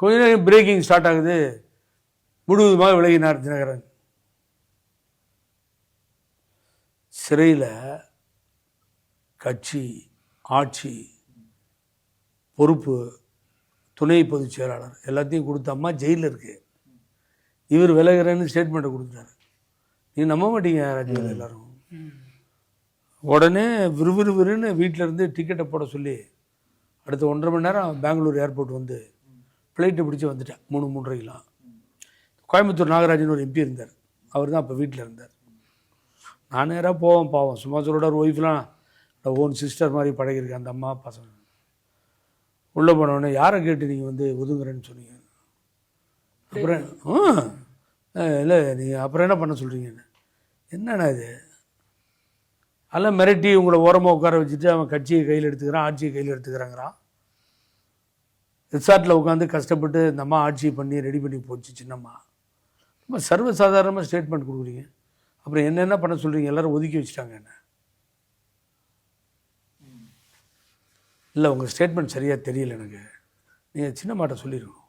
கொஞ்ச நேரம் braking start ஆகுது, முழுவதுமாக விலகினார் தினகரன். சிறையில் கட்சி, ஆட்சி, பொறுப்பு, துணை பொதுச் செயலாளர் எல்லாத்தையும் கொடுத்த அம்மா ஜெயிலில் இருக்கு. இவர் விலகிறேன்னு ஸ்டேட்மெண்ட்டை கொடுத்துட்டாரு. நீ நம்ப மாட்டீங்க ராஜ்யவில் எல்லாரும். உடனே விறுவிறுவிறுன்னு வீட்டிலேருந்து டிக்கெட்டை போட சொல்லி அடுத்த 1.5 மணி நேரம் பெங்களூர் ஏர்போர்ட் வந்து ஃப்ளைட்டை பிடிச்சி வந்துட்டேன். 3:30 கோயம்புத்தூர் நாகராஜன் ஒரு எம்பி இருந்தார், அவர் தான் அப்போ வீட்டில் இருந்தார். நான் நேராக போவேன், பாவம் சும்மா சொல்லிட ஒய்ஃப்லாம் ஓன் சிஸ்டர் மாதிரி பழகிருக்கேன் அந்த அம்மா பசங்க. உள்ளே போனவுடனே யாரை கேட்டு நீங்கள் வந்து ஒதுங்குறேன்னு சொன்னீங்க? அப்புறம் இல்லை நீங்கள் அப்புறம் என்ன பண்ண சொல்கிறீங்கன்னு. என்னண்ணா இது, அதெல்லாம் மிரட்டி உங்களை ஓரமாக உட்கார வச்சுட்டு அவன் கட்சியை கையில் எடுத்துக்கிறான், ஆட்சியை கையில் எடுத்துக்கிறாங்கிறான். ரிசார்ட்டில் உட்காந்து கஷ்டப்பட்டு இந்த அம்மா ஆட்சி பண்ணி ரெடி பண்ணி போச்சு சின்னம்மா. ரொம்ப சர்வசாதாரணமாக ஸ்டேட்மெண்ட் கொடுக்குறீங்க. அப்புறம் என்னென்ன பண்ண சொல்கிறீங்க? எல்லோரும் ஒதுக்கி வச்சுட்டாங்க என்ன? இல்லை உங்கள் ஸ்டேட்மெண்ட் சரியாக தெரியல எனக்கு, நீங்கள் சின்னம்மாட்ட சொல்லிடுவோம்.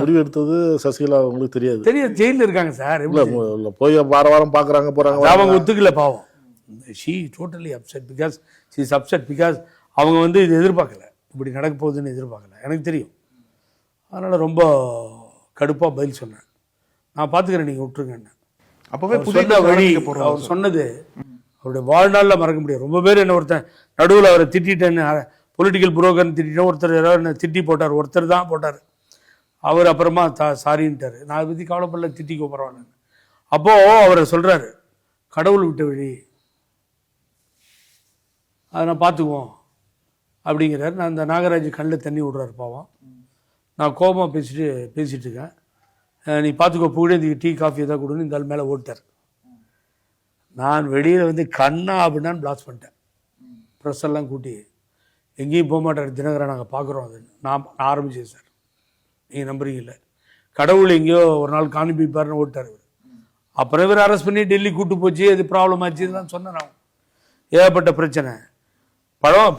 முடிவு எடுத்தது சசிகலா உங்களுக்கு தெரியாது, ஜெயிலில் இருக்காங்க சார். போய் வாரம் பார்க்குறாங்க போகிறாங்க, அவங்க ஒத்துக்கல பாவம். She totally upset because she is upset because அவங்க வந்து இது எதிர்பார்க்கல, இப்படி நடக்க போகுதுன்னு எதிர்பார்க்கல, எனக்கு தெரியும். அதனால் ரொம்ப கடுப்பாக பதில் சொன்னேன். நான் பார்த்துக்கிறேன், நீங்கள் விட்டுருங்கன்னு. அப்போவே சொன்ன வழி அவர் சொன்னது அவருடைய வாழ்நாளில் மறக்க முடியாது. ரொம்ப பேர் என்ன ஒருத்தன் நடுவில் அவரை திட்டேன்னு பொலிட்டிக்கல் புரோக்கர்னு திட்டேன், ஒருத்தர் யாராவது என்ன திட்டி போட்டார், ஒருத்தர் தான் போட்டார். அவர் அப்புறமா சாரின்ட்டார். நான் அதை பற்றி கவலைப்படல, திட்டிக்க பரவாயில்ல. அப்போது அவரை சொல்கிறாரு, கடவுள் விட்ட வழி அதை நான் பார்த்துக்குவோம் அப்படிங்கிறார். நான் இந்த நாகராஜ் கண்ணில் தண்ணி விடுறாரு பாவம். நான் கோபமாக பேசிகிட்டு இருக்கேன். நீ பார்த்துக்கோ, புகழேந்திக்கு டீ காஃபி எதாவது கொடுன்னு இந்த மேலே ஓட்டார். நான் வெளியில் வந்து கண்ணா அப்படின்னான்னு பிளாஸ் பண்ணிட்டேன். ப்ரெஸ் எல்லாம் கூட்டி எங்கேயும் போக மாட்டார் தினகரன், நாங்கள் பார்க்குறோம் அதுன்னு நான் ஆரம்பிச்சேன் சார். நீங்கள் நம்புறீங்கல்ல, கடவுள் எங்கேயோ ஒரு நாள் காணிப்பிப்பார்னு ஓட்டார் இவர். அப்புறம் இவர் அரெஸ்ட் பண்ணி டெல்லி கூட்டு போச்சு, அது ப்ராப்ளம் ஆச்சு, இதெல்லாம் சொன்னேன் நான். ஏகப்பட்ட பிரச்சனை.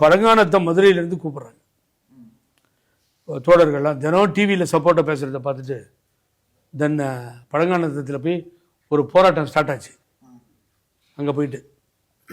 பழங்கானத்தை மதுரையிலேருந்து கூப்பிட்றாங்க தோழர்கள்லாம், தினம் டிவியில் சப்போர்ட்டாக பேசுகிறத பார்த்துட்டு தென் பழங்கானத்தில் போய் ஒரு போராட்டம் ஸ்டார்ட் ஆச்சு. அங்கே போயிட்டு